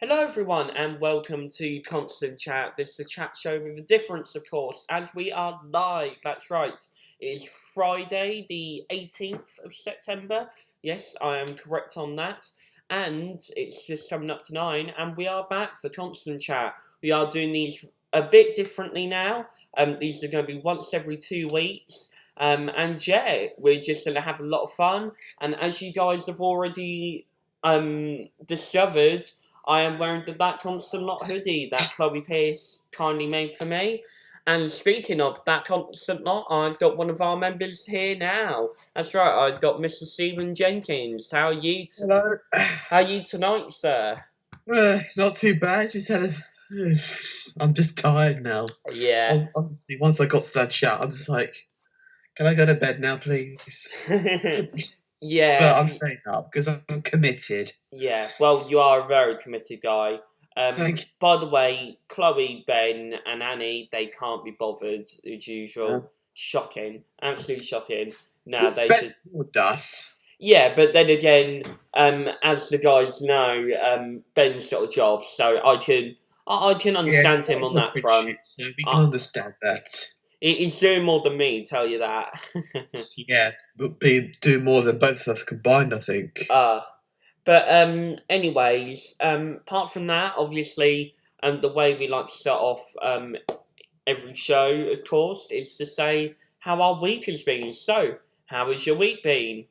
Hello, everyone, and welcome to Constant Chat. This is a chat show with a difference, of course, as we are live. That's right. It is Friday, the 18th of September. Yes, I am correct on that. And it's just coming up to 9, and we are back for Constant Chat. We are doing these a bit differently now. These are going to be once every 2 weeks. And yeah, we're just going to have a lot of fun. And as you guys have already discovered, I am wearing the That Constant Lot hoodie that Chloe Pierce kindly made for me. And speaking of That Constant Lot, I've got one of our members here now. That's right, I've got Mr. Stephen Jenkins. Hello. How are you tonight, sir? Not too bad. I'm just tired now. Yeah. Honestly, once I got to that chat, I'm just like, can I go to bed now, please? But Yeah, I'm staying up because I'm committed. yeah. Well, you are a very committed guy. Thank By the way, Chloe, Ben, and Annie, they can't be bothered as you. usual. Shocking. Absolutely shocking. Nah, It's they better should. with us. Yeah, but then again, as the guys know, Ben's got a job, so I can Yeah, understand him that's on a that bit front. shit, so we can Uh, understand that. he's doing more than me, tell you that. Yeah, but we do more than both of us combined, I think. uh, but anyways, apart from that, obviously, the way we like to start off every show, of course, is to say how our week has been. So, how has your week been?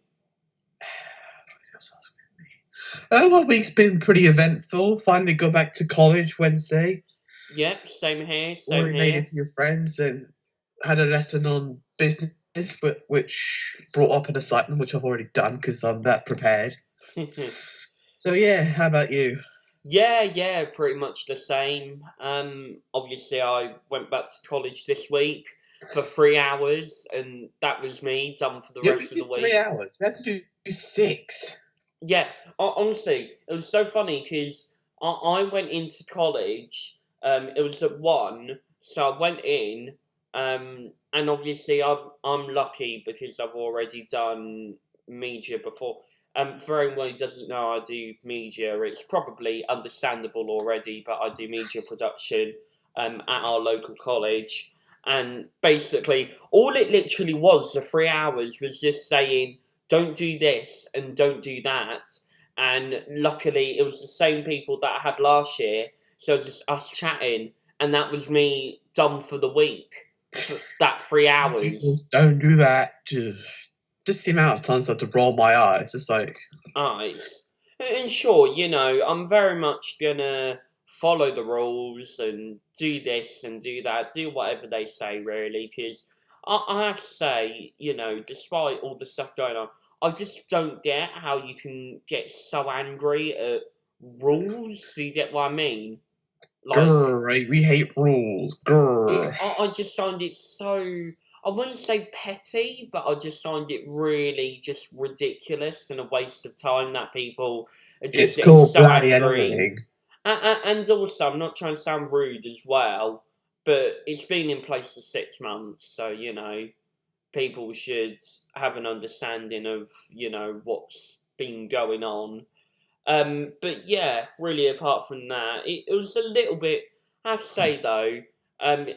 My week's been pretty eventful. Finally got back to college Wednesday. Yep, same here, same Already made a here. few friends and had a lesson on business, but which brought up an assignment which I've already done because I'm that prepared. So yeah, how about you? Yeah, yeah, pretty much the same. Obviously, I went back to college this week for 3 hours, and that was me done for the You only rest of the did three week. hours. We had to do six. Yeah, honestly, it was so funny because I went into college. It was at 1, so I went in, and obviously I'm lucky because I've already done media before. For anyone who doesn't know, I do media. It's probably understandable already, but I do media production at our local college. And basically, all it literally was, the 3 hours, was just saying, don't do this and don't do that. And luckily, it was the same people that I had last year, so it was just us chatting, and that was me done for the week. For that 3 hours. Jesus, don't do that. Just the amount of times I had to roll my eyes. It's like, Eyes. And sure, I'm very much gonna follow the rules and do this and do that, do whatever they say, really, because I have to say, despite all the stuff going on, I just don't get how you can get so angry at rules. Do you get what I mean? Like, grr, right? We hate rules. it, Grr. I just find it so. I wouldn't say petty, but I just find it really just ridiculous and a waste of time that people are just It's getting called so bloody angry. annoying. And also, I'm not trying to sound rude as well, but it's been in place for 6 months, so people should have an understanding of what's been going on. But yeah, really, apart from that, it was a little bit. I have to say though,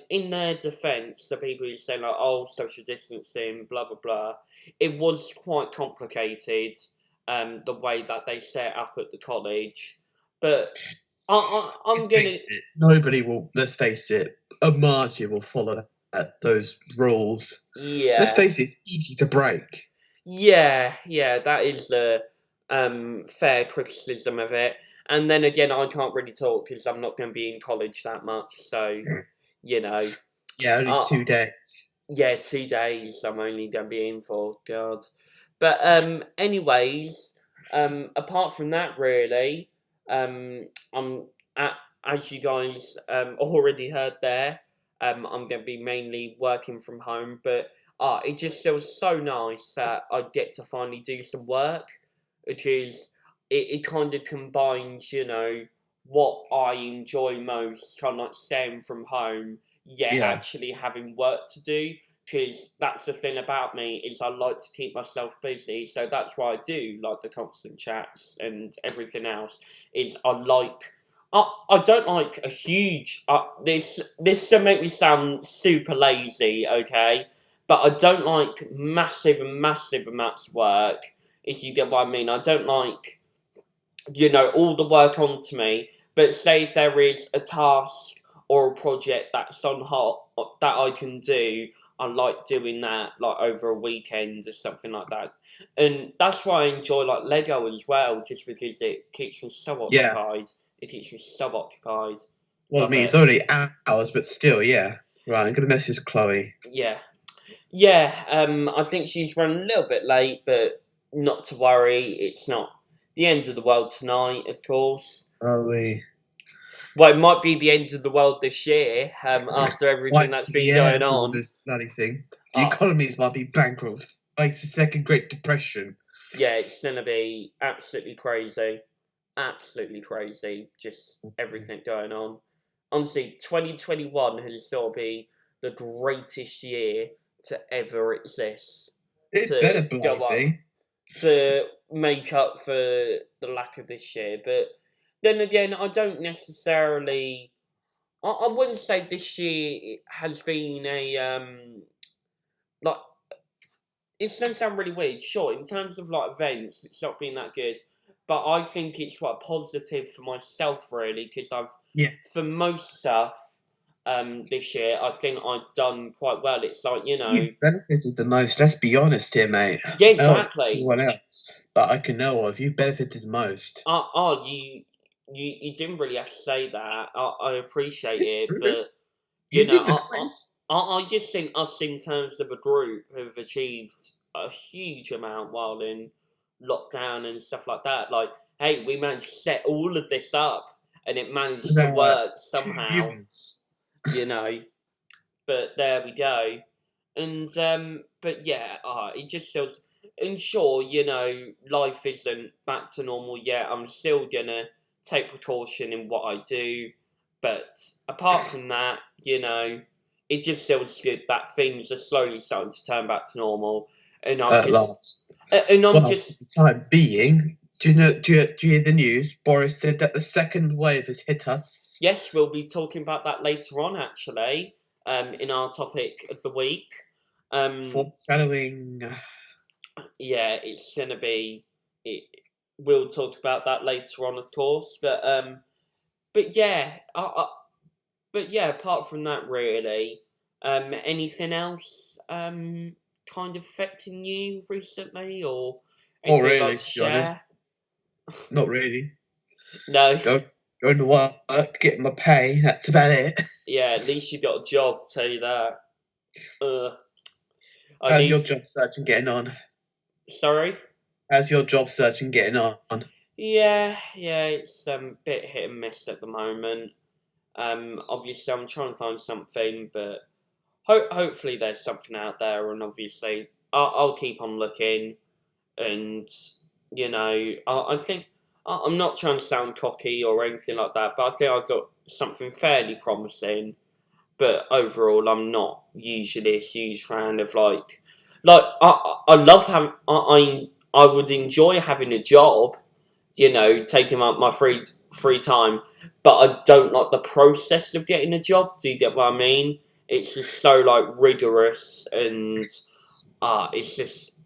in their defence, the people who say like, "Oh, social distancing, blah blah blah," it was quite complicated. The way that they set up at the college, but I'm Let's gonna. face it, nobody will, let's face it, a margin will follow those rules. Let's Yeah, face it, it's easy to break. yeah, yeah. That is the fair criticism of it. And then again, I can't really talk because I'm not going to be in college that much. So you know, Yeah, only uh, 2 days. yeah, 2 days I'm only gonna be in for, God. But anyways, apart from that, really, I'm at, as you guys already heard there, I'm gonna be mainly working from home. But it just feels so nice that I get to finally do some work because it kind of combines, what I enjoy most, kind of like staying from home, yet Yeah. actually having work to do. because that's the thing about me is I like to keep myself busy, so that's why I do like the constant chats and everything else. Is I don't like a huge this should make me sound super lazy, okay? But I don't like massive amounts of work. If you get what I mean, I don't like all the work onto me. But say if there is a task or a project that's on hot that I can do, I like doing that like over a weekend or something like that. And that's why I enjoy like Lego as well, just because it keeps me so Yeah. occupied. It keeps me so occupied. Well, I Love mean, it. it's only hours, but still, yeah. Right, I'm gonna message Chloe. Yeah. I think she's running a little bit late, but not to worry. It's not the end of the world tonight, of course. Chloe. Well, it might be the end of the world this year, after everything that's been going on. This bloody thing. The economies might be bankrupt. Like it's the second Great Depression. Yeah, it's gonna be absolutely crazy. Absolutely crazy. Just everything going on. Honestly, 2021 has got to be the greatest year to ever exist. It To better go bloody up. be. To make up for the lack of this year. But then again, I don't necessarily. I wouldn't say this year has been like it's gonna sound really weird. Sure, in terms of like events, it's not been that good, but I think it's quite positive for myself really because for most stuff this year I think I've done quite well. It's like You benefited the most. Let's be honest here, mate. Yeah, exactly. Anyone else that I can know of, you benefited the most. You didn't really have to say that. I appreciate it, True. but You did the quiz. I just think us in terms of a group have achieved a huge amount while in lockdown and stuff like that. Like, hey, we managed to set all of this up and it managed to work somehow. But there we go. And but yeah, it just feels and sure, life isn't back to normal yet. I'm still gonna take precaution in what I do. But apart from that, it just feels good that things are slowly starting to turn back to normal. And I'm At just last. and I'm For just the time being, do you hear the news? Boris said that the second wave has hit us. Yes, we'll be talking about that later on actually, in our topic of the week. Foreshadowing. Yeah, it's gonna be it we'll talk about that later on of course. But yeah, but yeah, apart from that really, anything else kind of affecting you recently or anything Not you'd really, like to to be honest. share? Not really. No. Going to work, getting my pay, that's about it. Yeah, at least you got a job, tell you that. How's your job searching getting on? Sorry? How's your job searching getting on? Yeah, it's a bit hit and miss at the moment. Obviously I'm trying to find something, but hopefully there's something out there, and obviously I'll keep on looking, and I think I'm not trying to sound cocky or anything like that, but I think I've got something fairly promising. But overall, I'm not usually a huge fan of I love having I would enjoy having a job, taking up my free time, but I don't like the process of getting a job. Do you get what I mean? It's just so rigorous and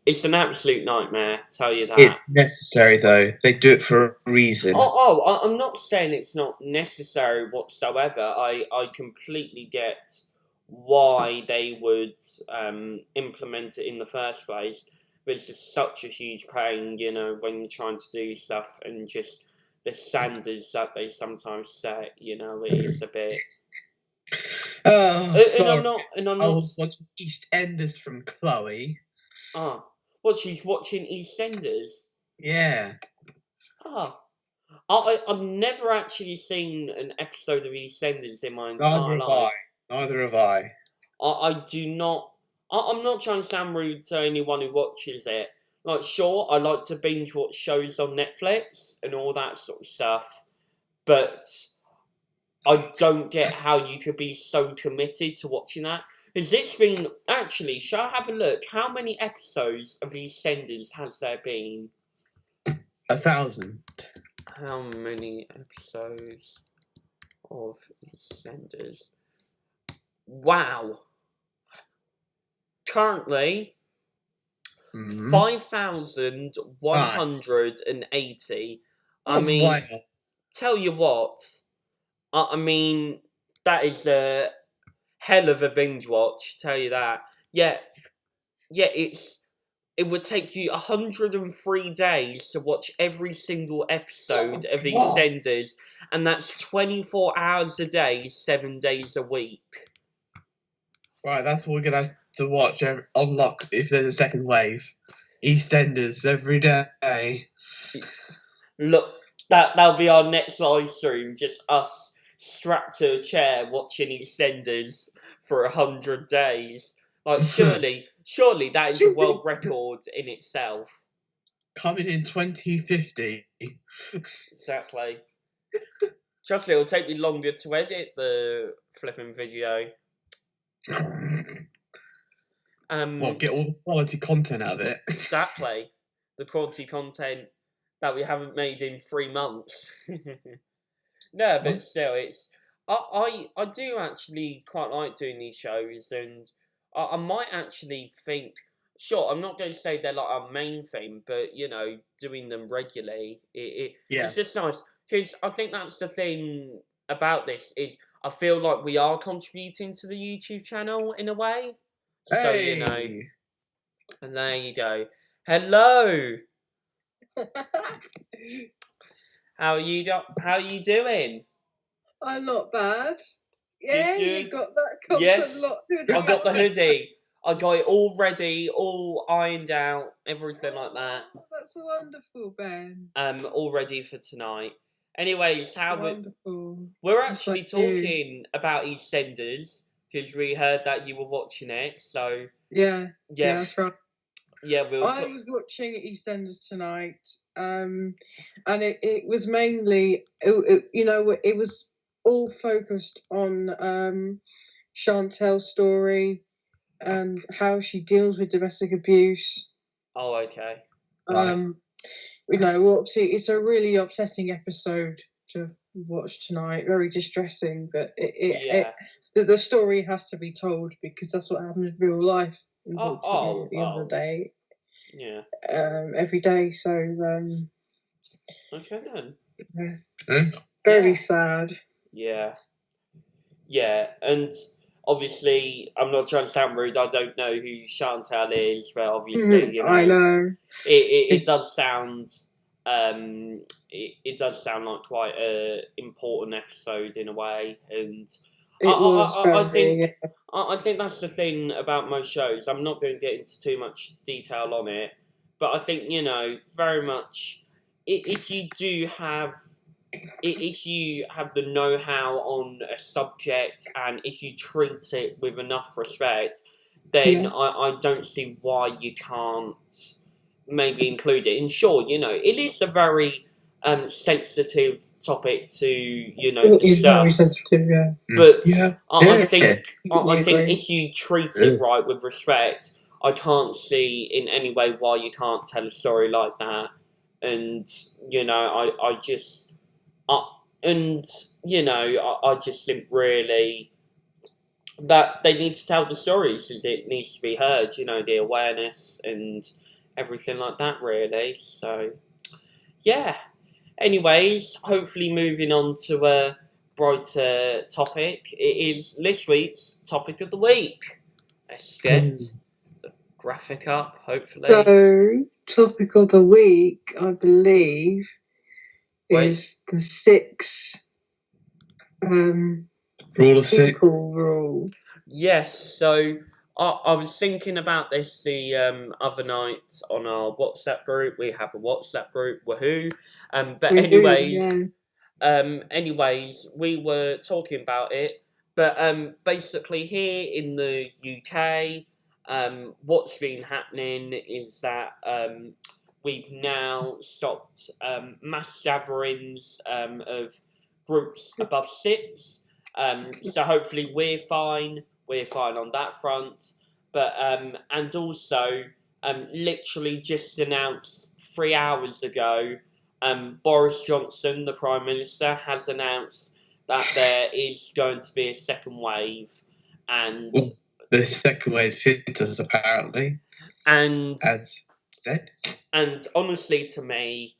it's an absolute nightmare. Tell you that. It's necessary though. They do it for a reason. I'm not saying it's not necessary whatsoever. I completely get why they would implement it in the first place, but it's just such a huge pain, when you're trying to do stuff and just the standards that they sometimes set, it is a bit. I was watching EastEnders from Chloe. She's watching EastEnders? Yeah. I've never actually seen an episode of EastEnders in my entire life. Neither have I. I do not. I'm not trying to sound rude to anyone who watches it. Sure, I like to binge watch shows on Netflix and all that sort of stuff, but I don't get how you could be so committed to watching that. Because it's been actually. Shall I have a look? How many episodes of EastEnders has there been? 1,000. How many episodes of EastEnders? Wow. Currently, 5,180. I That's mean, wild. tell you what. I mean, that is a hell of a binge watch. Tell you that. Yeah, it would take you 103 days to watch every single episode of EastEnders, and that's 24 hours a day, 7 days a week. Right, that's what we're gonna have to watch on lock if there's a second wave. EastEnders every day. Look, that'll be our next live stream. Just us strapped to a chair watching EastEnders for 100 days. Like, surely that is a world record in itself. Coming in 2050. Exactly. Trust me, it'll take me longer to edit the flipping video. Well, get all the quality content out of it. Exactly. The quality content that we haven't made in 3 months. No, but still, it's I do actually quite like doing these shows, and I might actually think. Sure, I'm not going to say they're like our main thing, but doing them regularly, it's just nice because I think that's the thing about this is I feel like we are contributing to the YouTube channel in a way. Hey. So and there you go. Hello. How are you doing? I'm not bad. Yeah, Good. you got that content Yes, hoodie. I got the hoodie. I got it all ready, all ironed out, everything like that. That's wonderful, Ben. All ready for tonight. Anyways, Wonderful. we're actually talking about EastEnders because we heard that you were watching it. So yeah, that's right. Yeah, I was watching EastEnders tonight, and it was mainly it was all focused on Chantel's story and how she deals with domestic abuse. Oh, okay. Obviously it's a really upsetting episode to watch tonight. Very distressing, but the story has to be told because that's what happens in real life. At the end of the day. Yeah. Every day. So. Okay then. Very sad. Yeah. Yeah, and obviously, I'm not trying to sound rude. I don't know who Chantel is, but obviously, I know it does sound. It does sound like quite a important episode in a way, and I think that's the thing about most shows. I'm not going to get into too much detail on it, but I think very much if you do have. If you have the know-how on a subject and if you treat it with enough respect, then I don't see why you can't maybe include it. And sure, it is a very sensitive topic to discuss. It's very sensitive, yeah. But I think if you treat it right with respect, I can't see in any way why you can't tell a story like that. And I just. I just think really that they need to tell the stories as it needs to be heard, the awareness and everything like that, really. So, yeah. Anyways, hopefully moving on to a brighter topic. It is this week's topic of the week. Let's get the graphic up, hopefully. So, topic of the week, I believe, is the 6 rule of 6. Rule. Yes, so I was thinking about this the other night on our WhatsApp group. We have a WhatsApp group, woohoo! Anyways, we were talking about it. But basically, here in the UK, what's been happening is that we've now stopped mass gatherings of groups above 6. So hopefully we're fine. we're fine on that front. But and also literally just announced 3 hours ago, Boris Johnson, the Prime Minister, has announced that there is going to be a second wave, and Well, the second wave hit us apparently, and as said. and honestly, to me,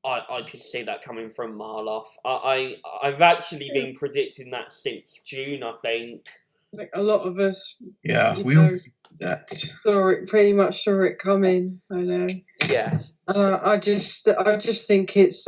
I could see that coming from a mile off. I've actually been predicting that since June, I think. Like a lot of us, Yeah, we all see that. pretty much saw it coming. I know. Yeah. I just think it's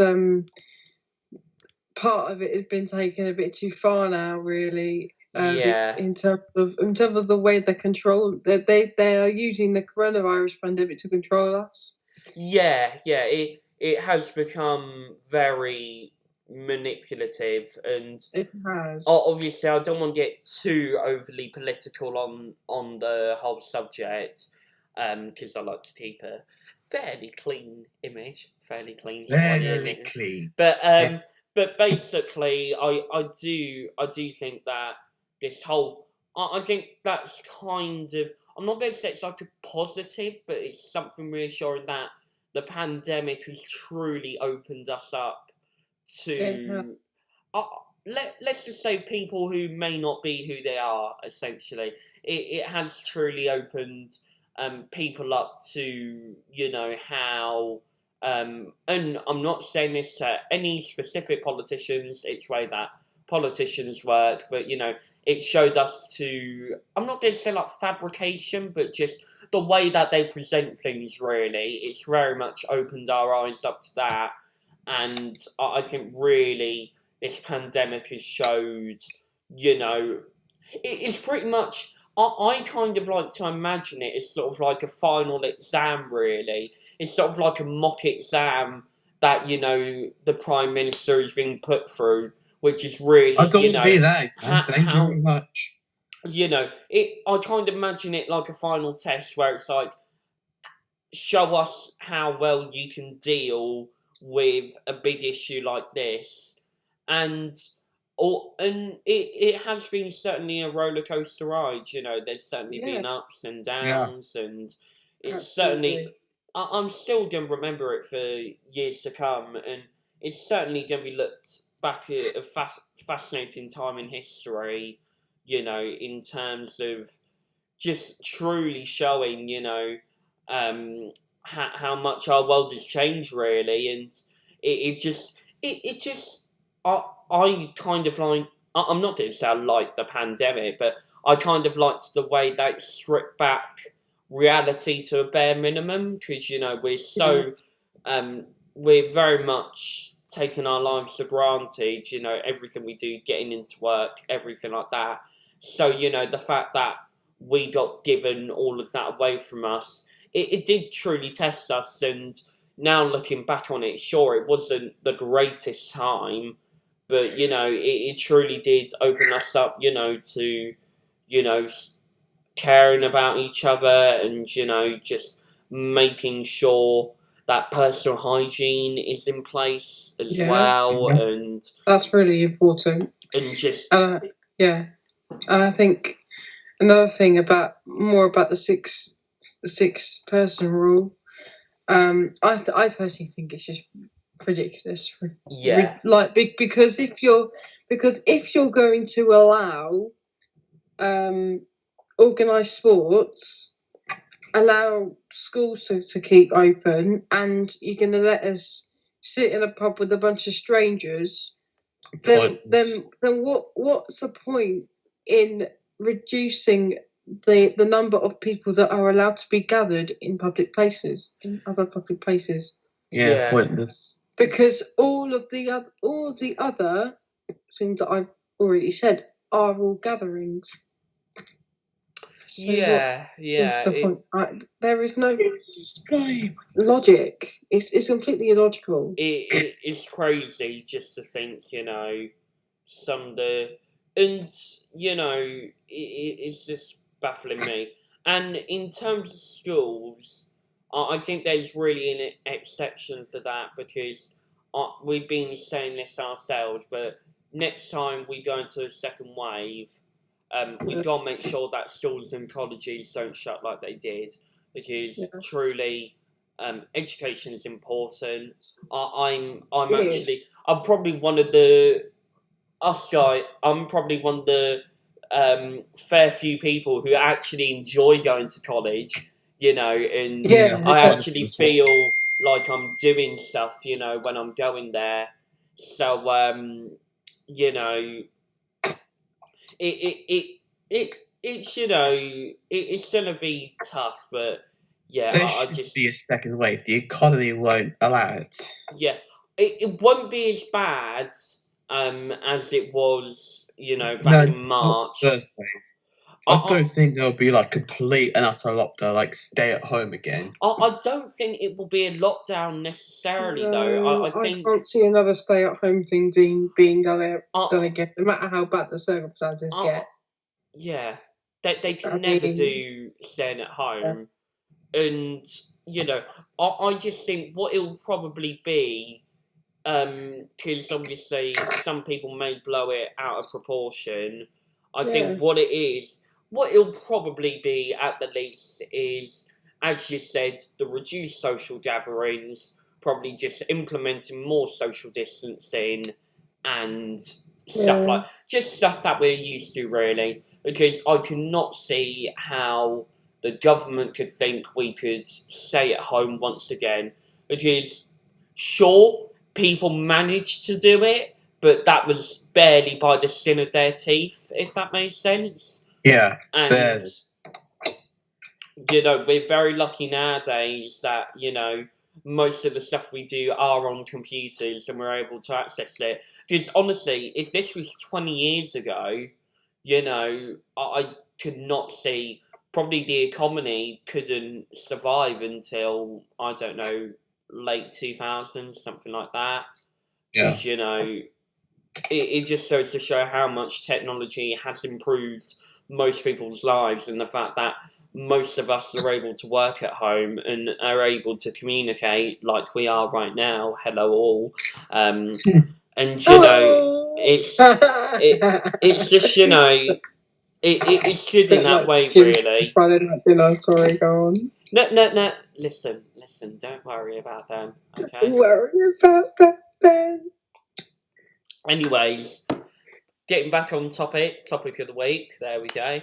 part of it has been taken a bit too far now, really. Yeah. In terms of the way they control that they are using the coronavirus pandemic to control us. Yeah. It has become very manipulative, and It has. obviously I don't want to get too overly political on the whole subject, because I like to keep a fairly clean image, fairly clean, Very clean. But basically, I do think that this whole, I think that's kind of, I'm not going to say it's like a positive, but it's something reassuring that the pandemic has truly opened us up to, let's just say, people who may not be who they are, essentially. It has truly opened people up to, how, and I'm not saying this to any specific politicians, it's the way that politicians work, but, it showed us to, I'm not going to say like fabrication, but just the way that they present things, really. It's very much opened our eyes up to that, and I think really this pandemic has showed, it's pretty much, I kind of like to imagine it as sort of like a final exam, really. It's sort of like a mock exam that, the Prime Minister is being put through, which is really, I don't want to be that. Thank you very much. I kind of imagine it like a final test where it's like, show us how well you can deal with a big issue like this, and it has been certainly a roller coaster ride. There's certainly been ups and downs, and it's certainly, I'm still going to remember it for years to come, and it's certainly going to be looked back at a fascinating time in history, in terms of just truly showing, how much our world has changed, really, and it just I kind of like, I'm not going to say I like the pandemic, but I kind of liked the way they stripped back reality to a bare minimum, because we're so we're very much taking our lives for granted, everything we do, getting into work, everything like that. So the fact that we got given all of that away from us, it did truly test us. And now looking back on it, sure, it wasn't the greatest time, but it truly did open us up, to caring about each other, and just making sure that personal hygiene is in place as well, and that's really important. And just I think another thing about the six person rule. I personally think it's just ridiculous. Because if you're going to allow organised sports, allow schools to keep open, and you're going to let us sit in a pub with a bunch of strangers, then what's the point in reducing the number of people that are allowed to be gathered in public places, in other public places? Pointless. Because all of the other things that I've already said are all gatherings. So what's the point? There is no logic. It's completely illogical. It's crazy just to think, some of the, and it's just baffling me. And in terms of schools, I think there's really an exception to that, because we've been saying this ourselves, but next time we go into a second wave, we've got to make sure that schools and colleges don't shut like they did, because truly, education is important. I'm probably one of the I'm probably one of the fair few people who actually enjoy going to college, and I actually feel like I'm doing stuff, when I'm going there. So, it's gonna be tough, but yeah, there should be a second wave. The economy won't allow it. Yeah, it won't be as bad as it was, back in March. First wave. I don't think there'll be like complete and utter lockdown, like stay at home again. I don't think it will be a lockdown necessarily, though. I think I can't see another stay at home thing being done again, no matter how bad the circumstances get. Yeah, they can never do staying at home, and I just think what it'll probably be. Because obviously some people may blow it out of proportion. I think what it'll probably be at the least is, as you said, the reduced social gatherings, probably just implementing more social distancing and stuff stuff that we're used to, really. Because I cannot see how the government could think we could stay at home once again. Because, sure, people managed to do it, but that was barely by the skin of their teeth, if that makes sense. Yeah. And, we're very lucky nowadays that, most of the stuff we do are on computers and we're able to access it. Because honestly, if this was 20 years ago, I could not see, probably the economy couldn't survive until, I don't know, late 2000s, something like that. Because, it just goes to show how much technology has improved most people's lives, and the fact that most of us are able to work at home and are able to communicate like we are right now. Hello all. And, it's just, it's good in that way, really. Sorry, go on. No, listen, don't worry about them, okay? Don't worry about that, then. Anyways, getting back on topic of the week, there we go.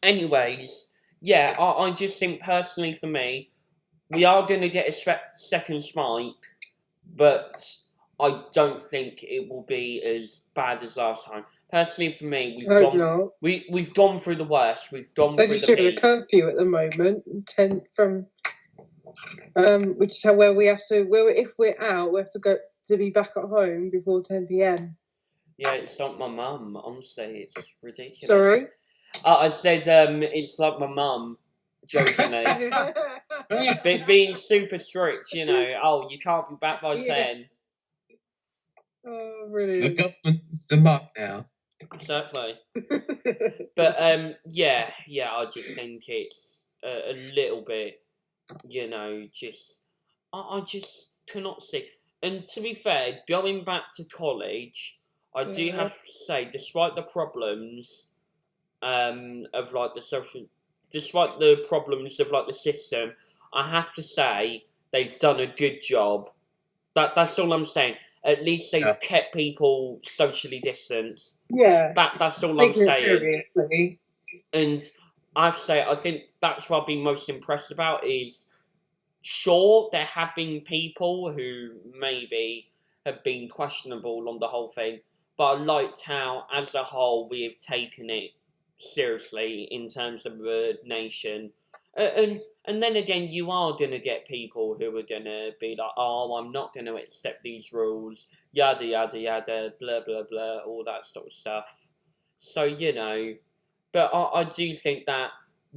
Anyways, yeah, I just think personally for me, we are going to get a second spike, but I don't think it will be as bad as last time. Personally, for me, we've gone through the worst. We've gone through the peak. A curfew at the moment, 10 from, which is where we have to. If we're out, we have to go to be back at home before 10 p.m. Yeah, it's like my mum. Honestly, it's ridiculous. Sorry, I said it's like my mum. Jokingly, being super strict. Oh, you can't be back by 10. Oh, really? The government's the mark now. Exactly. But yeah, I just think it's a little bit, just I just cannot see. And to be fair, going back to college, I do have to say, despite the problems of like despite the problems of like the system, I have to say they've done a good job. That's all I'm saying. At least they've kept people socially distanced. Yeah. That's all I'm saying. Seriously. And I think that's what I've been most impressed about is, sure, there have been people who maybe have been questionable on the whole thing, but I liked how, as a whole, we have taken it seriously in terms of the nation. And then again, you are going to get people who are going to be like, oh, I'm not going to accept these rules, yada, yada, yada, blah, blah, blah, all that sort of stuff. So, but I do think that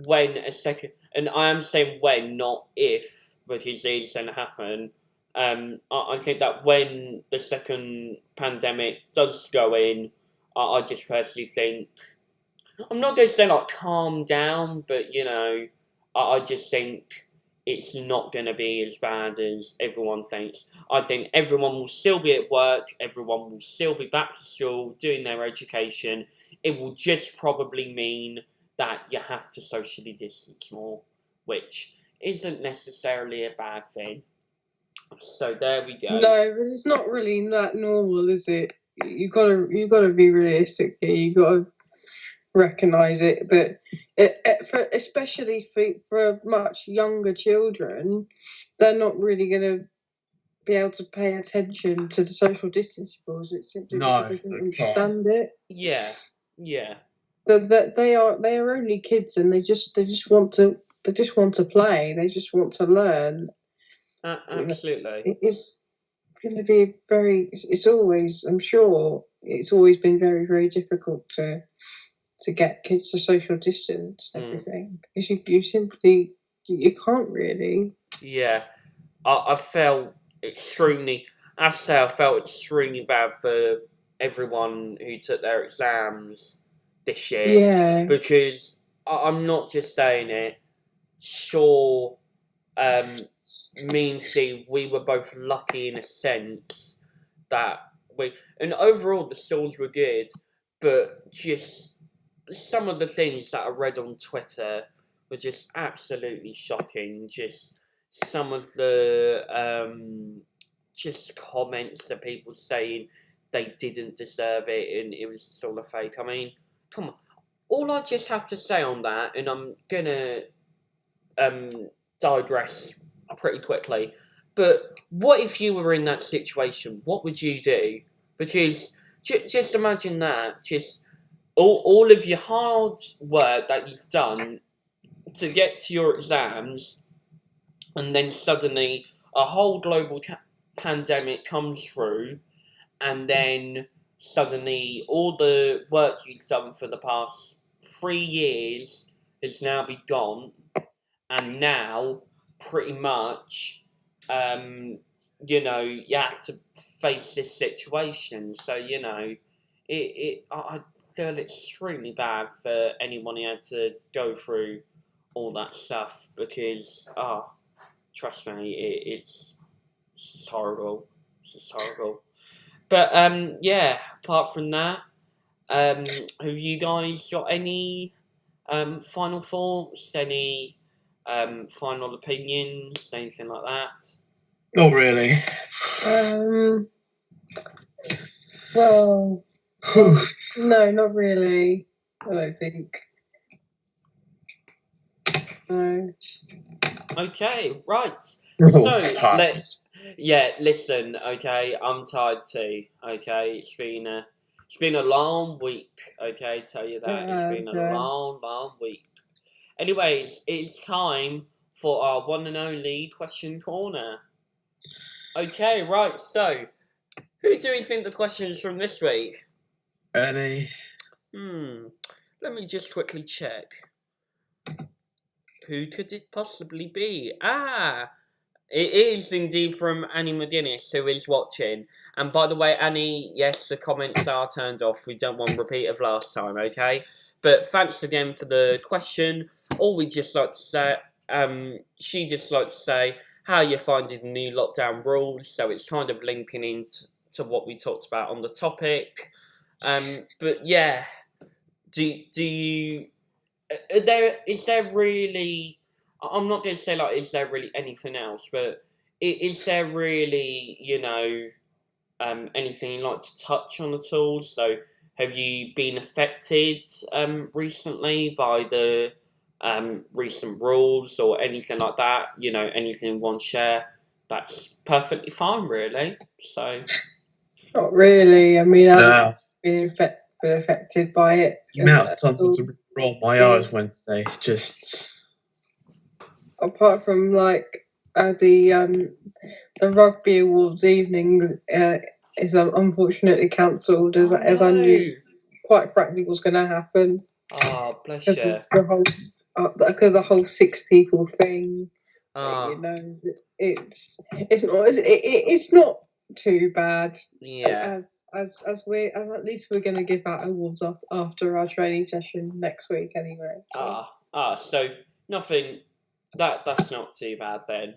when a second, and I am saying when, not if, because it's going to happen, I think that when the second pandemic does go in, I just personally think, I'm not going to say like calm down, but I just think it's not going to be as bad as everyone thinks. I think everyone will still be at work, everyone will still be back to school, doing their education. it will just probably mean that you have to socially distance more, which isn't necessarily a bad thing. So there we go. No, but it's not really that normal, is it? You gotta be realistic here. You gotta recognise it, but especially for much younger children, they're not really gonna be able to pay attention to the social distance rules. It's simply because they don't understand it. Yeah. That they are only kids, and they just want to play. They just want to learn. Absolutely. It's going to be it's always, I'm sure it's always been very, very difficult to get kids to social distance and everything, because you simply can't really. Yeah, I felt extremely bad for everyone who took their exams this year. Yeah, because I'm not just saying it. Sure, me and Steve, we were both lucky in a sense that and overall the schools were good, but just some of the things that I read on Twitter were just absolutely shocking. Just some of the just comments that people saying they didn't deserve it and it was just all a fake. I mean, come on. All I just have to say on that, and I'm gonna digress pretty quickly, but what if you were in that situation? What would you do? Because just imagine that, just all of your hard work that you've done to get to your exams, and then suddenly a whole global pandemic comes through, and then suddenly all the work you've done for the past 3 years has now be gone, and now pretty much you have to face this situation. So I feel extremely bad for anyone who had to go through all that stuff, because trust me, it's just horrible. It's just horrible. But apart from that, have you guys got any final thoughts? Any final opinions? Anything like that? Not really. Well, no, not really. I don't think. No. Okay, right. So, listen. Okay, I'm tired too. Okay, it's been a long week. Okay, tell you that it's been a long week. Anyways, it's time for our one and only question corner. Okay, right. So, who do we think the questions from this week? Ernie. Let me just quickly check. Who could it possibly be? It is indeed from Annie McGuinness, who is watching. And by the way, Annie, yes, the comments are turned off. We don't want a repeat of last time, okay? But thanks again for the question. All we just like to say, she just likes to say, how are you finding the new lockdown rules? So it's kind of linking into what we talked about on the topic. But yeah, do you... Is there really... I'm not going to say, is there really anything else, but is there really, anything you'd like to touch on at all? So, have you been affected recently by the recent rules or anything like that? Anything you want to share? That's perfectly fine, really. So, not really. I mean, I've been affected by it. The amount of times I roll my eyes Wednesday, it's just... Apart from the rugby awards evening is unfortunately cancelled, as I knew quite frankly was going to happen. Oh, bless you. Because the whole 6 people thing. It's not too bad. Yeah. As at least we're going to give out awards after our training session next week anyway. So nothing. That's not too bad then.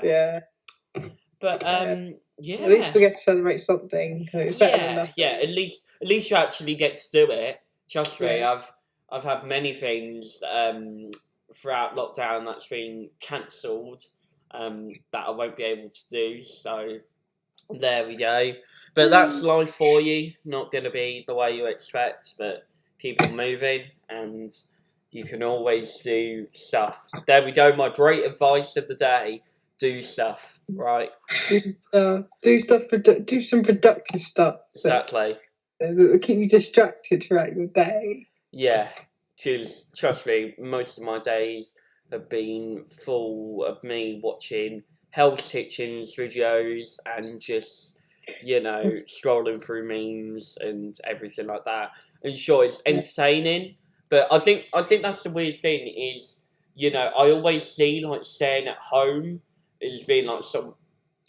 Yeah. But At least we get to celebrate something. It's better than nothing. At least you actually get to do it. Trust me, Yeah. I've had many things throughout lockdown that's been cancelled that I won't be able to do. So there we go. But that's life for you. Not going to be the way you expect, but keep on moving and you can always do stuff. There we go. My great advice of the day: do stuff. Right? Do stuff. Do some productive stuff. Exactly. That will keep you distracted throughout your day. Yeah. Because trust me, most of my days have been full of me watching Hell's Kitchens videos and just, scrolling through memes and everything like that. And sure, it's entertaining, but I think that's the weird thing is, I always see like staying at home as being like some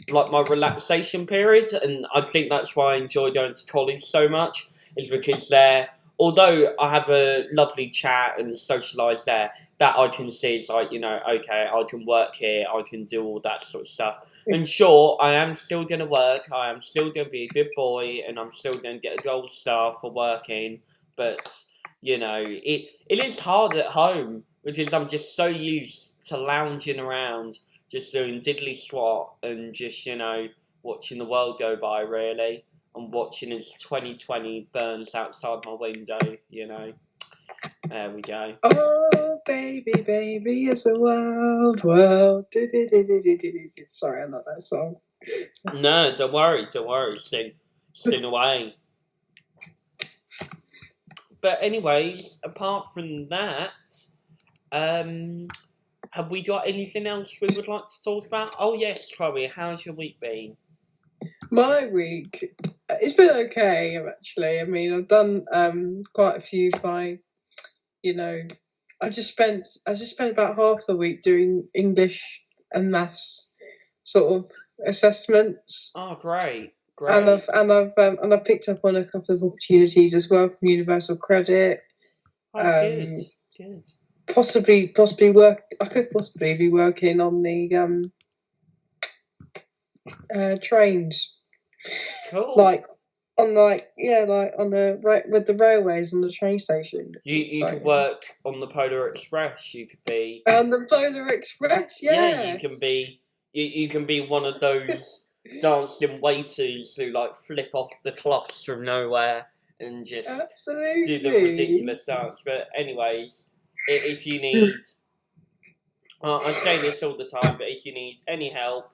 like my relaxation period, and I think that's why I enjoy going to college so much. Is because there, although I have a lovely chat and socialise there, that I can see is like okay, I can work here, I can do all that sort of stuff. And sure, I am still going to work, I am still going to be a good boy, and I'm still going to get a gold star for working. But it is hard at home because I'm just so used to lounging around, just doing diddly swat and just watching the world go by. Really, I'm watching as 2020 burns outside my window. There we go. Oh, baby, baby, it's a wild world. Sorry, I love that song. No, don't worry. Sing away. But anyways, apart from that, have we got anything else we would like to talk about? Oh yes, Chloe, how's your week been? My week, it's been okay actually. I mean, I've done quite a few by, I just spent about half the week doing English and maths sort of assessments. Oh, great. And I've picked up on a couple of opportunities as well from Universal Credit. Oh, good. Possibly I could possibly be working on the trains. Cool. Like on with the railways and the train station. You could work on the Polar Express. You could be on the Polar Express. Yeah, you can be. You can be one of those dancing waiters who like flip off the cloths from nowhere and just do the ridiculous dance. But anyways, if you need, I say this all the time, but if you need any help,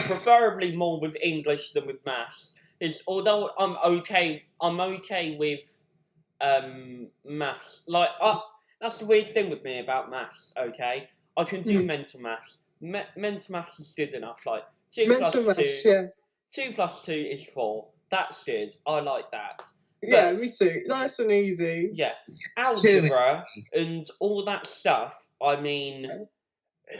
preferably more with English than with maths, is although I'm okay with maths. Like that's the weird thing with me about maths. Okay, I can do mental maths. Mental maths is good enough. Like 2 plus 2 is 4. That's good. I like that. Yeah, me too. Nice and easy. Yeah, algebra and all that stuff. I mean,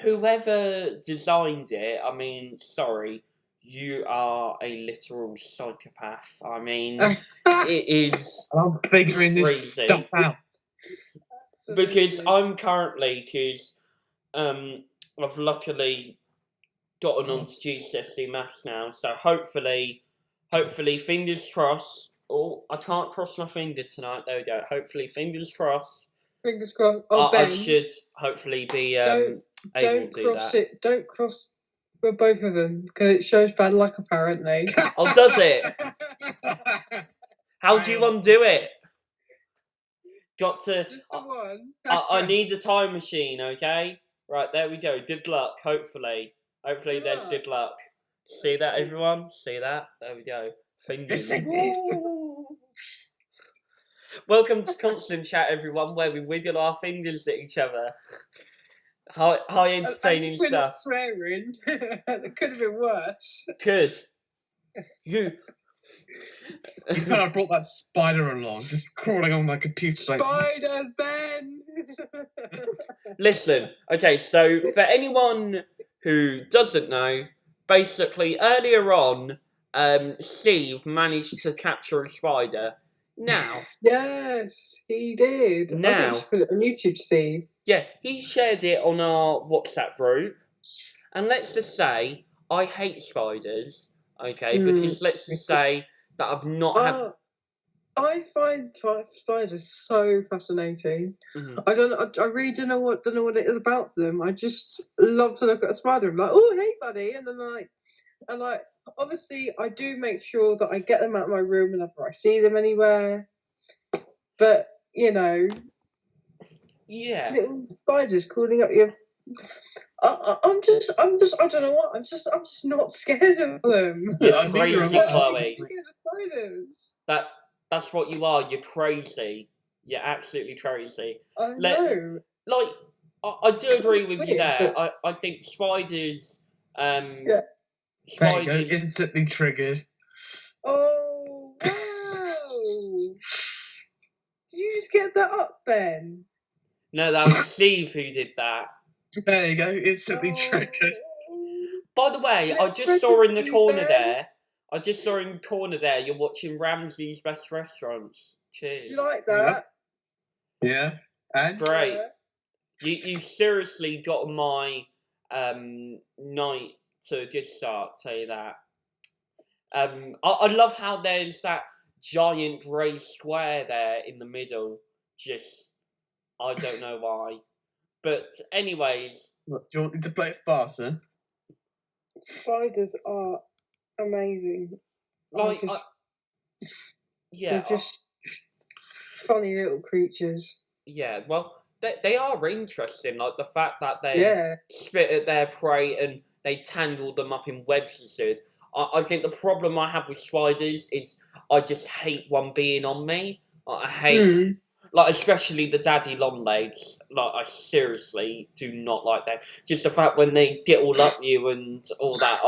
whoever designed it, I mean, sorry, you are a literal psychopath. I mean, it is. I'm figuring this stuff out. Because I'm currently, I've luckily gotten onto GCSE maths now, so hopefully, fingers crossed. Oh, I can't cross my finger tonight. There we go. Hopefully, fingers crossed. Fingers crossed. Oh, Ben, I should hopefully be able to do that. Don't cross with both of them because it shows bad luck apparently. Oh, does it? How do you undo it? Got to. Just the one. I need a time machine. Okay. Right, there we go. Good luck. Hopefully there's good luck. See that, everyone? See that? There we go. Fingers. Welcome to Constant Chat, everyone, where we wiggle our fingers at each other. High entertaining stuff. Not swearing. That could have been worse. Could. You kind of brought that spider along, just crawling on my computer. Spiders, Ben! Listen, okay, so for anyone who doesn't know, basically earlier on, Steve managed to capture a spider. Now. Yes, he did. Now. I think put it on YouTube, Steve. Yeah, he shared it on our WhatsApp group. And let's just say, I hate spiders, okay? Because let's just say that I've not had... I find spiders so fascinating. Mhm. I really don't know what it is about them. I just love to look at a spider. I'm like, oh hey buddy, and then like obviously I do make sure that I get them out of my room whenever I see them anywhere. But Yeah. little spiders crawling up your. I'm just I don't know what I'm just not scared of them. You're neither crazy, am I. Chloe. Scared of spiders. That's what you are. You're crazy. You're absolutely crazy. I Let- know. Like, I do agree with you Weird, there. but- I think spiders. Yeah. There you go, Spiders. instantly triggered. Oh wow! Did you just get that up, Ben? No, that was Steve who did that. There you go, instantly triggered. Oh, By the way, I Let's just saw in the recipe, corner Ben. there. I just saw in the corner there. You're watching Ramsay's Best Restaurants. Cheers. You like that? Yeah, and Great. Yeah. You seriously got my night to a good start. Tell you that. I love how there's that giant grey square there in the middle. Just I don't know why, but anyways, look, do you want me to play it faster? Spiders are amazing. like just- yeah, They're just funny little creatures. yeah. Well, they are interesting. Like the fact that they Yeah. spit at their prey and they tangle them up in webs and shit. I think the problem I have with spiders is I just hate one being on me. I hate, Mm. like, especially the daddy long legs. Like, I seriously do not like them. Just the fact when they get all up you and all that,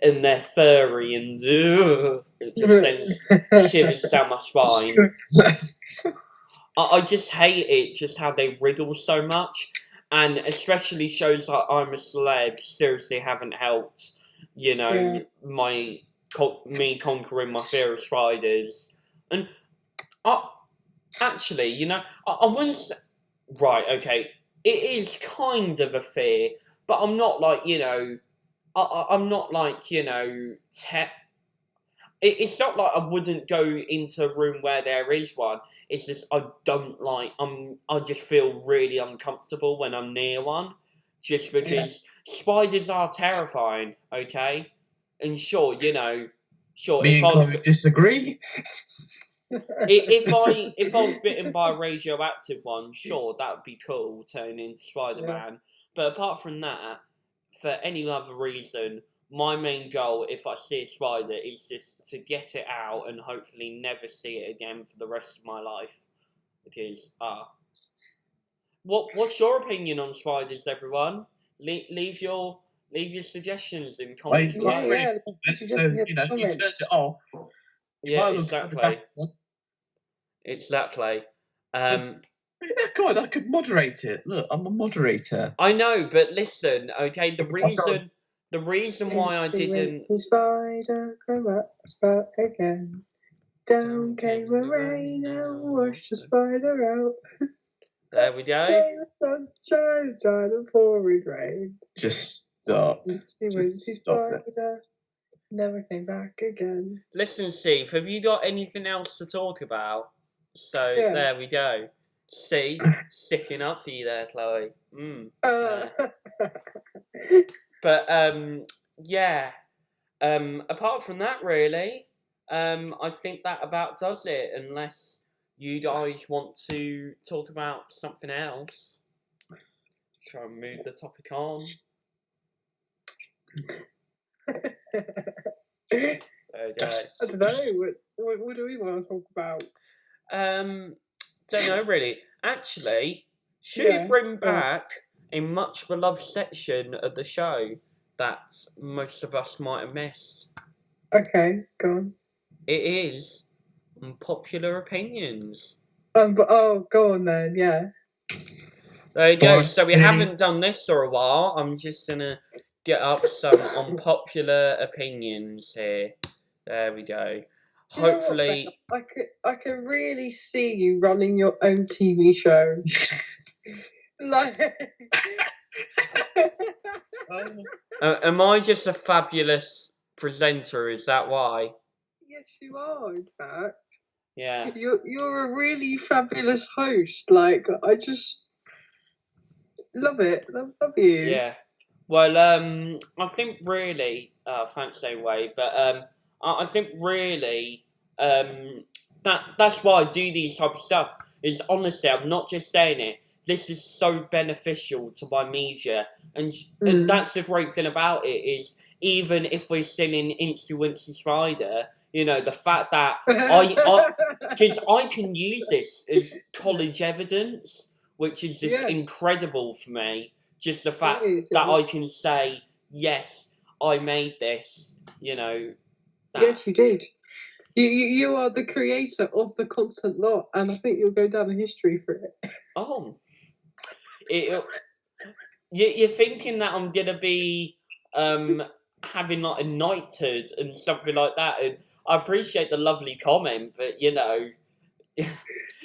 and they're furry and it just sends shivers down my spine. I just hate it, just how they wriggle so much. And especially shows like I'm a Celeb seriously haven't helped, Yeah. me conquering my fear of spiders. And actually, I wouldn't say, right, okay, it is kind of a fear, but I'm not like, I'm not like, it's not like I wouldn't go into a room where there is one. It's just I don't like. I just feel really uncomfortable when I'm near one, just because spiders are terrifying. Okay, and sure, sure Me if and I was Chloe disagree. if I was bitten by a radioactive one, sure that would be cool, turning into Spider-Man. But apart from that, for any other reason, my main goal, if I see a spider, is just to get it out and hopefully never see it again for the rest of my life. Because what's your opinion on spiders, everyone? Leave your suggestions in comments Wait, below. Yeah, so you turned it off. You Yeah, might as well turn it back on. Exactly. Yeah, God, I could moderate it. Look, I'm a moderator. I know, but listen, okay. The God. reason why I didn't. Spider, come up, spout again. Down came the rain and washed the spider out. There we go. Came the sunshine, died of pouring rain. Just stop. She went to Just stop it. spider, never came back again. Listen, Steve, have you got anything else to talk about? So Yeah. there we go. See, sticking up for you there, Chloe. But yeah. Apart from that, really, I think that about does it. Unless you guys want to talk about something else, try and move the topic on. There we go. I don't know. What do we want to talk about? Don't know really. Actually, should we bring back a much beloved section of the show that most of us might have missed? Okay, go on. It is unpopular opinions. Go on then. Yeah. There you go. Fine. So we haven't done this for a while. I'm just gonna get up some unpopular opinions here. There we go. Do you know what, Hopefully, Ben? I can really see you running your own TV show. Like, am I just a fabulous presenter? Is that why? yes, you are. In fact, Yeah. You're a really fabulous host. Like, I just love it. Love you. Yeah. Well, I think really, thanks anyway, but I think really, that's why I do these type of stuff. Is honestly, I'm not just saying it. This is so beneficial to my media, and that's the great thing about it is even if we're singing Influencer Spider, the fact that because I can use this as college evidence, which is just Yeah. incredible for me. Just the fact It is, that it is. I can say, yes, I made this, that. Yes, you did. You are the creator of the constant lot, and I think you'll go down in history for it. Oh. You're thinking that I'm going to be having like a knighthood and something like that, and I appreciate the lovely comment, but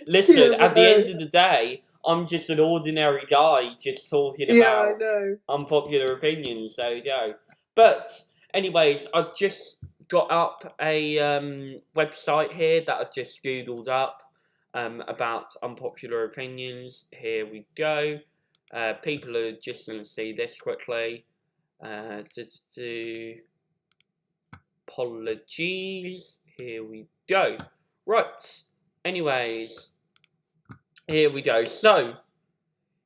listen, Yeah, at the end of the day, I'm just an ordinary guy just talking I about know. unpopular opinions, so But, anyways, I've just got up a website here that I've just Googled up about unpopular opinions. Here we go. People are just going to see this quickly. Apologies. Here we go. Right. Anyways, here we go. So,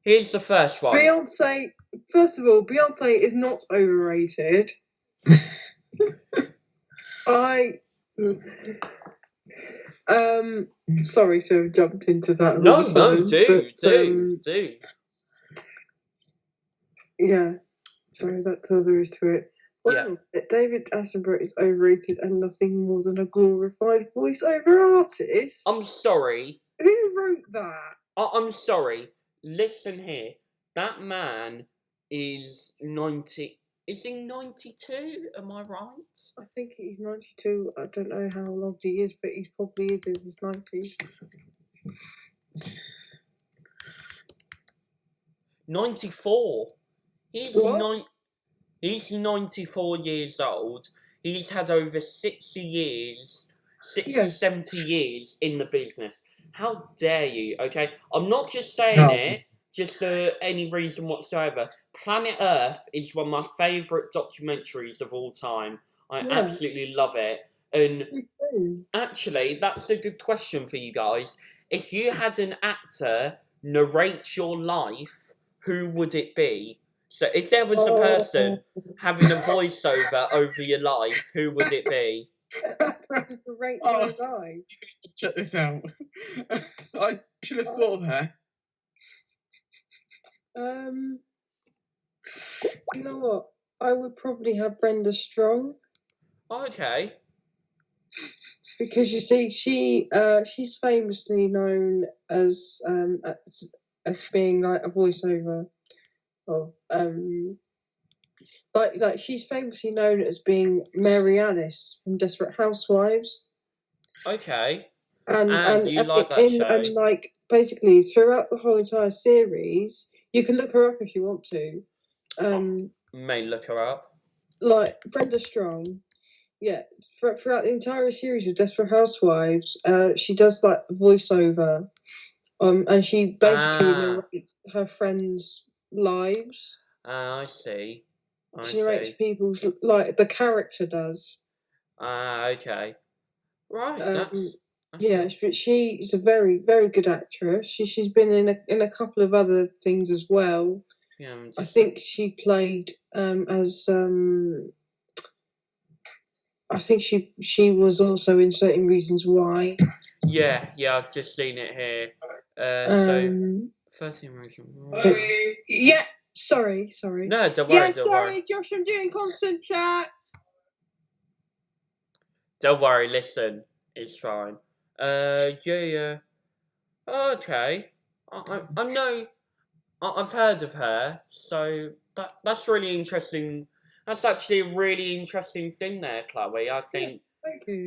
here's the first one. Beyonce, first of all, Beyonce is not overrated. Sorry to have jumped into that. No, do. Yeah. Sorry, that's all there is to it. Well, David Attenborough is overrated and nothing more than a glorified voiceover artist. I'm sorry. Who wrote that? I'm sorry. Listen here. That man is 90. Is he 92? Am I right? I think he's 92. I don't know how old he is, but he probably is in his 90s. 94. He's What? He's 94 years old. He's had over 60 years, 70 years in the business. How dare you, okay? I'm not just saying it just for any reason whatsoever. Planet Earth is one of my favourite documentaries of all time. I absolutely love it. And actually, that's a good question for you guys. If you had an actor narrate your life, who would it be? So if there was a person having a voiceover over your life, who would it be? Narrate your life. Check this out. I should have thought of her. You know what? I would probably have Brenda Strong. Okay. Because you see, she's famously known as being like a voiceover of like she's famously known as being Mary Alice from Desperate Housewives. Okay. And you like that show? And like basically throughout the whole entire series, you can look her up if you want to. May look her up. Like Brenda Strong. Yeah, throughout the entire series of Desperate Housewives, she does like voiceover, and she basically narrates her friends' lives. I see. She narrates people's, like the character does. Okay. Right. But she's a very, very good actress. She's been in a couple of other things as well. Yeah. I think she played as I think she was also in Certain Reasons Why. Yeah, I've just seen it here. So 13 Reasons Why. Yeah, sorry. No, don't worry. Sorry, Josh, I'm doing constant chat. Don't worry, listen, it's fine. Yeah. Okay. I know. I've heard of her, so that's really interesting. That's actually a really interesting thing there, Chloe. I think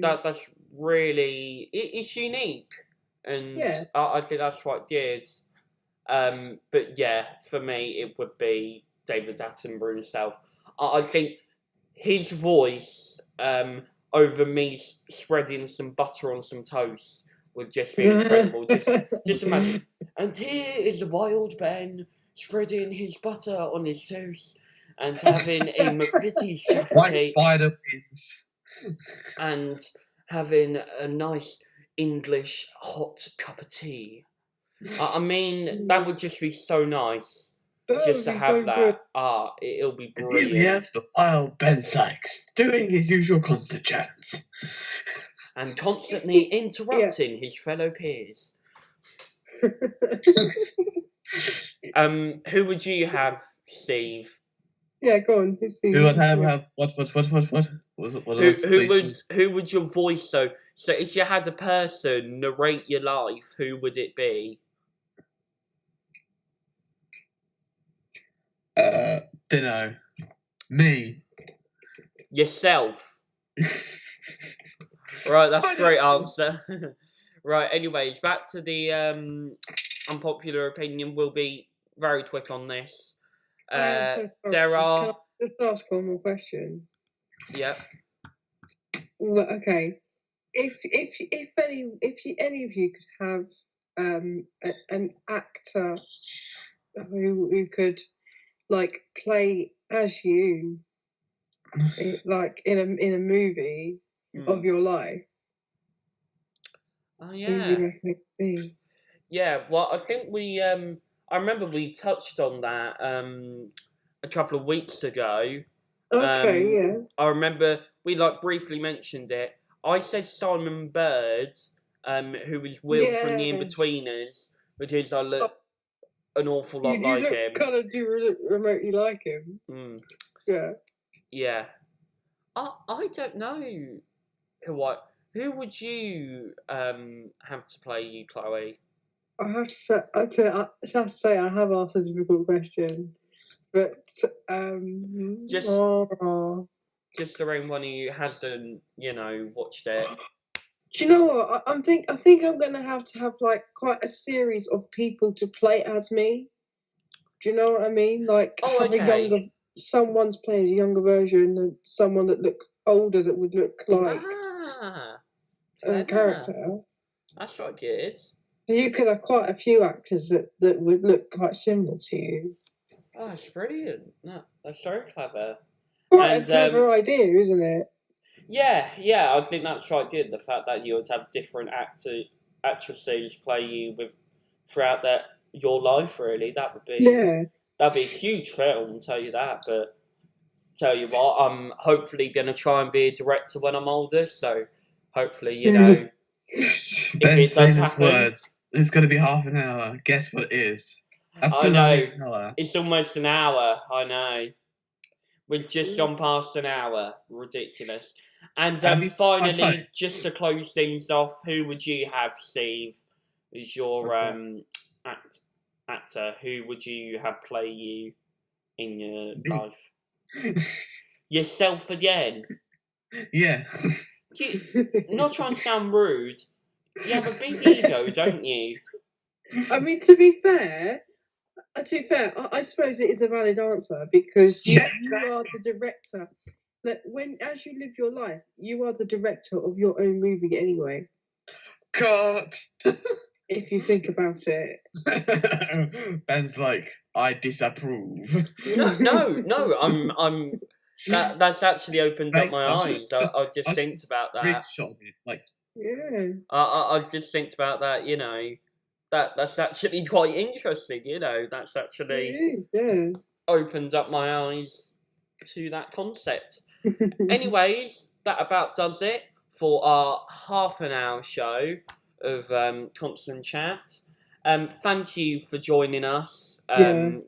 that's really it's unique, and I think that's quite good. But yeah, for me, it would be David Attenborough himself. I think his voice over me spreading some butter on some toast would just be incredible. Just imagine. And here is wild Ben spreading his butter on his toast and having a McVitie's Jaffa White cake spider pins. and having a nice English hot cup of tea. I mean, that would just be so nice. Just to have that. It'll be And here brilliant. we have the wild Ben Sykes doing his usual constant chants. And constantly interrupting his fellow peers. Who would you have, Steve? Yeah, go on. Who would have what? Who would your voice so if you had a person narrate your life, who would it be? Dunno. Me. Yourself. Right, that's a straight answer. Right, anyways, back to the unpopular opinion. We'll be very quick on this. There are. Can I just ask one more question? Yep. Well, okay. If any of you could have an actor who could like play as you, like in a movie of your life. Oh Who do yeah. you reckon it would be? Yeah. Well, I think we. I remember we touched on that a couple of weeks ago. Okay. Yeah. I remember we briefly mentioned it. I said Simon Bird, who was Will from The Inbetweeners, because I look an awful lot like him. Kind of do remotely like him. Mm. Yeah. Yeah. I don't know who would you have to play you, Chloe? I have to say I have asked a difficult question, but just for anyone who hasn't, watched it. Do you know what? I think I'm gonna have to have like quite a series of people to play as me. Do you know what I mean? Like someone's playing as a younger version and someone that looks older that would look like a character. That's quite good. So you could have quite a few actors that would look quite similar to you. Oh, that's brilliant. No, that's so clever. Quite a clever idea, isn't it? Yeah, I think that's quite good. The fact that you would have different actresses play you throughout your life, really, that'd be a huge film. I'll tell you that. But tell you what, I'm hopefully gonna try and be a director when I'm older. So hopefully, if it does happen, words. It's gonna be half an hour. Guess what it is? I know. It's almost an hour. I know. We're just on past an hour. Ridiculous. And finally, just to close things off, who would you have, Steve, as your actor? Who would you have play you in your life? Yourself again? Yeah. Not trying to sound rude. You have a big ego, don't you? I mean, to be fair, I suppose it is a valid answer because you are the director. Like as you live your life, you are the director of your own movie anyway. God. If you think about it. Ben's like, I disapprove. No. I'm. That's actually opened up my eyes. I just think about that. I just think about that. That's actually quite interesting. That's actually opened up my eyes to that concept. Anyways, that about does it for our half an hour show of Constant Chat. Thank you for joining us,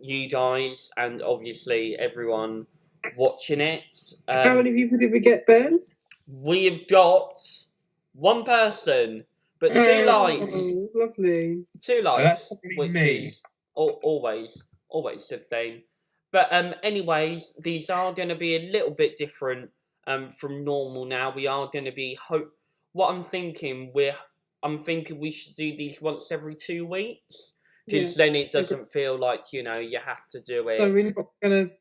you guys, and obviously everyone watching it. How many people did we get, Ben? We've got one person, but 2 likes. Lovely. 2 likes, which is always the thing. But anyways, these are going to be a little bit different from normal now. We are going to be what I'm thinking we should do these once every 2 weeks, because then it doesn't feel like you have to do it. So we're not gonna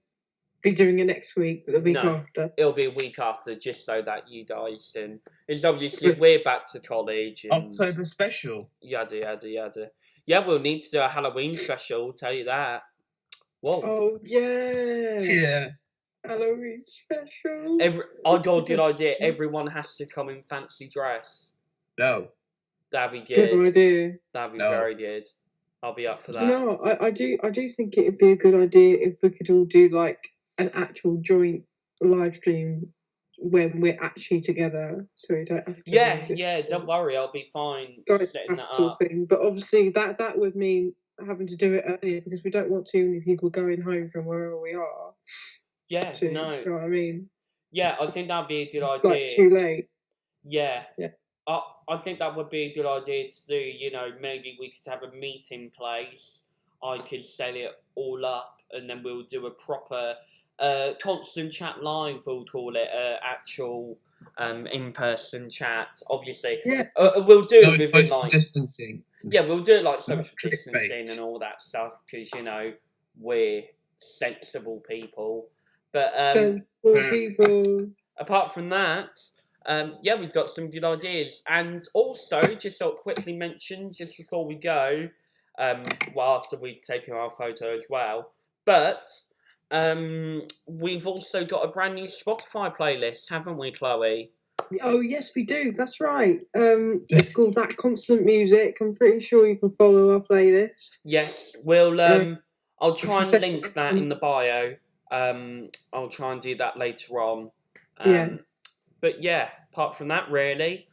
be doing it next week, but the week No. after. It'll be a week after, just so that you guys can. It's obviously we're back to college and October special. yada yada yada. Yeah, we'll need to do a Halloween special. I'll tell you that. Whoa. Oh yeah. Yeah. Halloween special. I got a good idea. Everyone has to come in fancy dress. No. That'd be good. Good idea. That'd be No. very good. I'll be up for that. No, I do think it'd be a good idea if we could all do like an actual joint live stream when we're actually together, so we don't have to. Yeah. Don't worry, I'll be fine setting that up. Thing. But obviously, that would mean having to do it earlier because we don't want too many people going home from wherever we are. Yeah, no. You know what I mean? Yeah, I think that'd be a good idea. Like too late. Yeah. Yeah. I think that would be a good idea to do. You know, maybe we could have a meeting place. I could set it all up, and then we'll do a proper constant chat live. We'll call it actual in-person chat. Obviously, Yeah. We'll do it with social like distancing. Yeah, we'll do it like social clickbait. distancing and all that stuff because you know we're sensible people. But sensible people. Apart from that. Yeah, we've got some good ideas. And also, just to quickly mention, just before we go, well, after we've taken our photo as well, but we've also got a brand new Spotify playlist, haven't we, Chloe? Oh, yes, we do. That's right. It's called That Constant Music. I'm pretty sure you can follow our playlist. Yes, we'll. I'll try and link that in the bio. I'll try and do that later on. Yeah. But yeah, apart from that, really,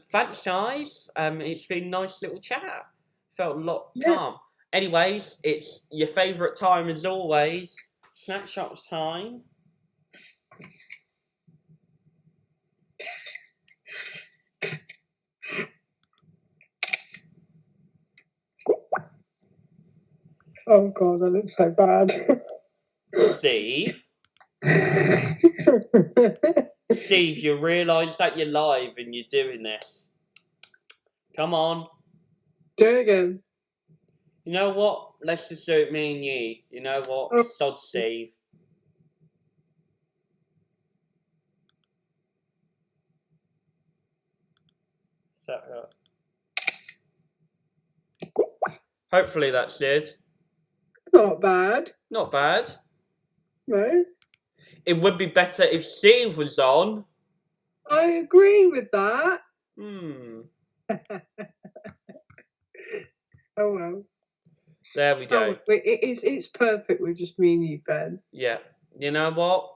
thanks, guys. It's been a nice little chat. Felt a lot calm. Anyways, it's your favourite time as always. Snapshots time. Oh God, that looks so bad. Steve. Steve, you realise that you're live and you're doing this. Come on. Do it again. You know what? Let's just do it, me and you. You know what? Oh. Sod Steve. Hopefully that's good. Not bad. Not bad. No. It would be better if Steve was on. I agree with that. Oh well. There we go. It's perfect with just me and you, Ben. Yeah. You know what?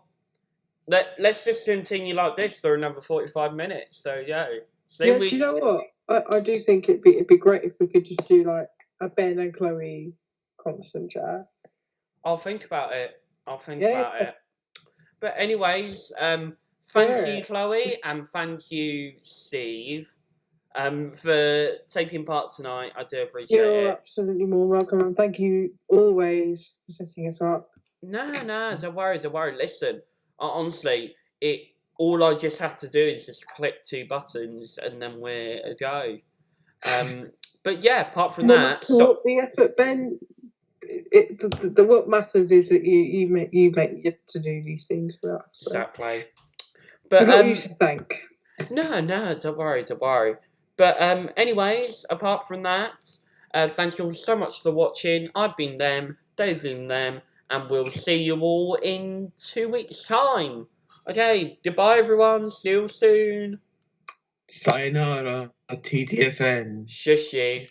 Let's just continue like this for another 45 minutes. So yeah. Do you know what? I do think it'd be great if we could just do like a Ben and Chloe constant chat. I'll think about it. About it. But anyways, thank you, Chloe, and thank you, Steve, for taking part tonight. I do appreciate it. You're absolutely more welcome, and thank you always for setting us up. No, don't worry. Listen, honestly, all I just have to do is just click 2 buttons, and then we're a go. But yeah, apart from that, stop the effort, Ben. What matters is that you make to do these things for us. So. Exactly. But I've got you to thank. No, don't worry. But anyways, apart from that, thank you all so much for watching. I've been them, they've been them, and we'll see you all in 2 weeks' time. Okay, goodbye everyone. See you soon. Sayonara, TTFN. Shush you.